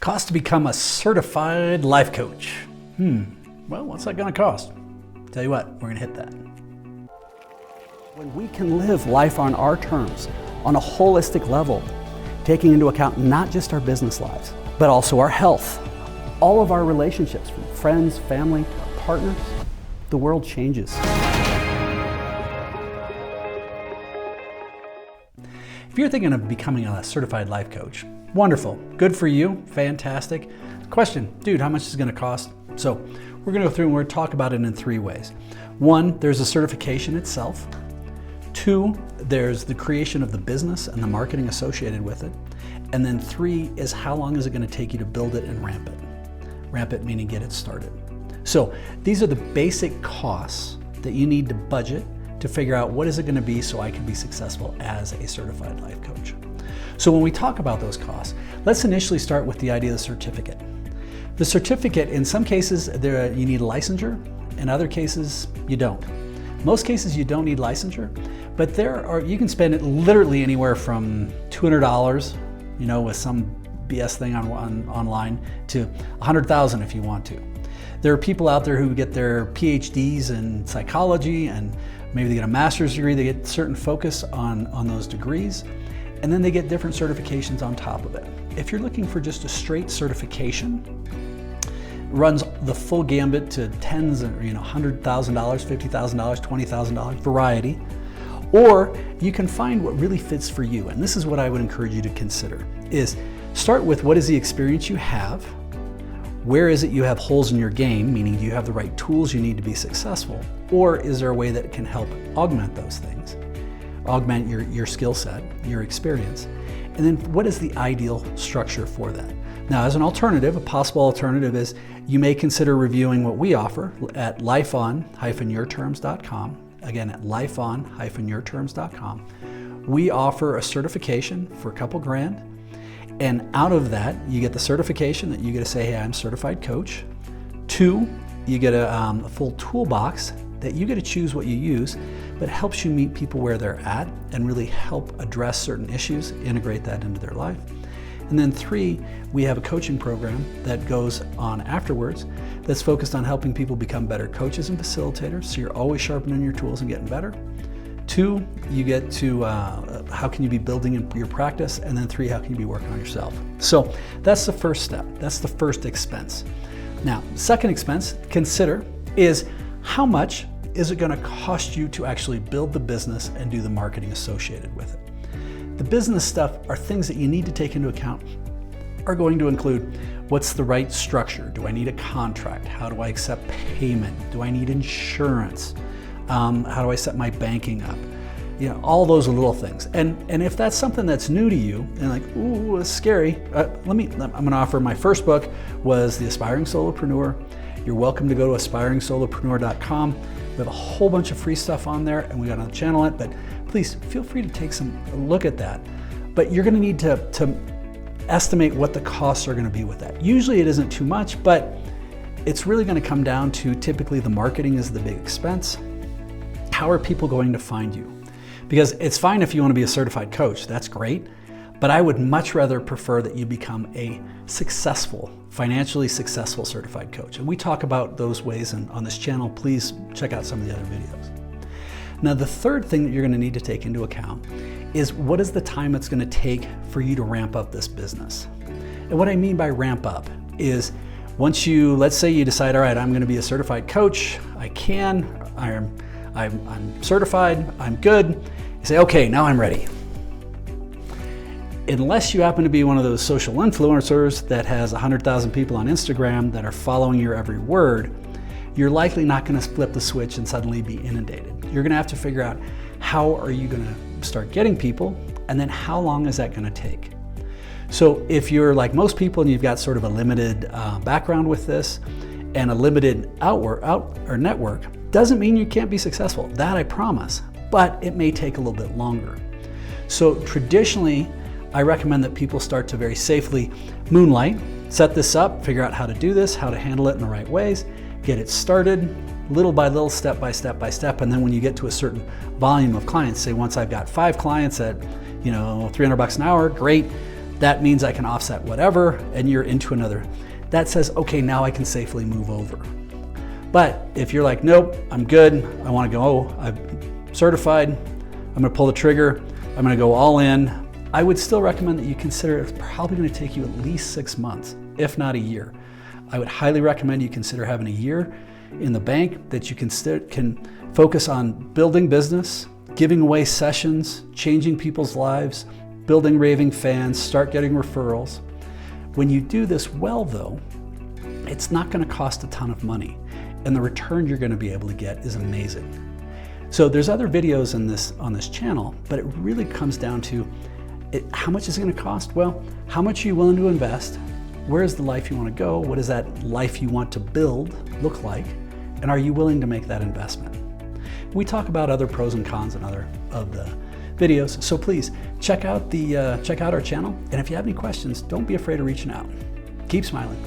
Cost to become a certified life coach. Well, what's that gonna cost? Tell you what, we're gonna hit that. When we can live life on our terms, on a holistic level, taking into account not just our business lives, but also our health, all of our relationships, from friends, family, partners, the world changes. If you're thinking of becoming a certified life coach, wonderful, good for you, fantastic. Question, dude, how much is it gonna cost? So we're gonna go through and we're gonna talk about it in 3 ways. 1, there's the certification itself. 2, there's the creation of the business and the marketing associated with it. And then 3 is how long is it gonna take you to build it and ramp it? Ramp it meaning get it started. So these are the basic costs that you need to budget to figure out what is it gonna be so I can be successful as a certified life coach. So when we talk about those costs, let's initially start with the idea of the certificate. The certificate, in some cases, you need a licensure, in other cases, you don't. Most cases, you don't need licensure, but you can spend it literally anywhere from $200, with some BS thing online, to $100,000 if you want to. There are people out there who get their PhDs in psychology, and maybe they get a master's degree, they get certain focus on those degrees, and then they get different certifications on top of it. If you're looking for just a straight certification, runs the full gambit to tens of, $100,000, $50,000, $20,000, variety. Or you can find what really fits for you. And this is what I would encourage you to consider, is start with what is the experience you have, where is it you have holes in your game, meaning do you have the right tools you need to be successful, or is there a way that can help augment those things, augment your skill set, your experience, and then what is the ideal structure for that? Now, as an alternative, a possible alternative is you may consider reviewing what we offer at lifeon-yourterms.com. Again, at lifeon-yourterms.com. We offer a certification for a couple grand, and out of that, you get the certification that you get to say, hey, I'm a certified coach. 2, you get a full toolbox that you get to choose what you use, but helps you meet people where they're at and really help address certain issues, integrate that into their life. And then 3, we have a coaching program that goes on afterwards that's focused on helping people become better coaches and facilitators, so you're always sharpening your tools and getting better. 2, you get to how can you be building in your practice, and then 3, how can you be working on yourself. So that's the first step. That's the first expense. Now, second expense, consider, is how much is it gonna cost you to actually build the business and do the marketing associated with it? The business stuff are things that you need to take into account, are going to include what's the right structure? Do I need a contract? How do I accept payment? Do I need insurance? How do I set my banking up? All those little things. And if that's something that's new to you and like, ooh, it's scary, I'm gonna offer my first book was The Aspiring Solopreneur. You're welcome to go to aspiringsolopreneur.com. We have a whole bunch of free stuff on there, and we got to channel it, but please feel free to take a look at that. But you're gonna need to estimate what the costs are gonna be with that. Usually it isn't too much, but it's really gonna come down to typically the marketing is the big expense. How are people going to find you? Because it's fine if you wanna be a certified coach, that's great, but I would much rather prefer that you become a financially successful certified coach. And we talk about those ways on this channel. Please check out some of the other videos. Now, the third thing that you're gonna need to take into account is what is the time it's gonna take for you to ramp up this business. And what I mean by ramp up is once let's say you decide, all right, I'm gonna be a certified coach, I'm certified, I'm good. You say, okay, now I'm ready. Unless you happen to be one of those social influencers that has 100,000 people on Instagram that are following your every word, you're likely not gonna flip the switch and suddenly be inundated. You're gonna have to figure out how are you gonna start getting people, and then how long is that gonna take? So if you're like most people and you've got sort of a limited background with this and a limited network, doesn't mean you can't be successful. That I promise, but it may take a little bit longer. So traditionally, I recommend that people start to very safely moonlight, set this up, figure out how to do this, how to handle it in the right ways, get it started, little by little, step by step by step, and then when you get to a certain volume of clients, say once I've got 5 clients at $300 an hour, great. that means I can offset whatever, and you're into another. That says, okay, now I can safely move over. But if you're like, nope, I'm good, I want to go, I'm certified, I'm going to pull the trigger, I'm going to go all in, I would still recommend that you consider it's probably going to take you at least 6 months, if not a year. I would highly recommend you consider having a year in the bank that you can focus on building business, giving away sessions, changing people's lives, building raving fans, start getting referrals. When you do this well though, it's not going to cost a ton of money, and the return you're going to be able to get is amazing. So there's other videos on this channel, but it really comes down to how much is it going to cost? Well, how much are you willing to invest? Where is the life you want to go? What does that life you want to build look like? And are you willing to make that investment? We talk about other pros and cons in other of the videos, so please check out our channel. And if you have any questions, don't be afraid of reaching out. Keep smiling.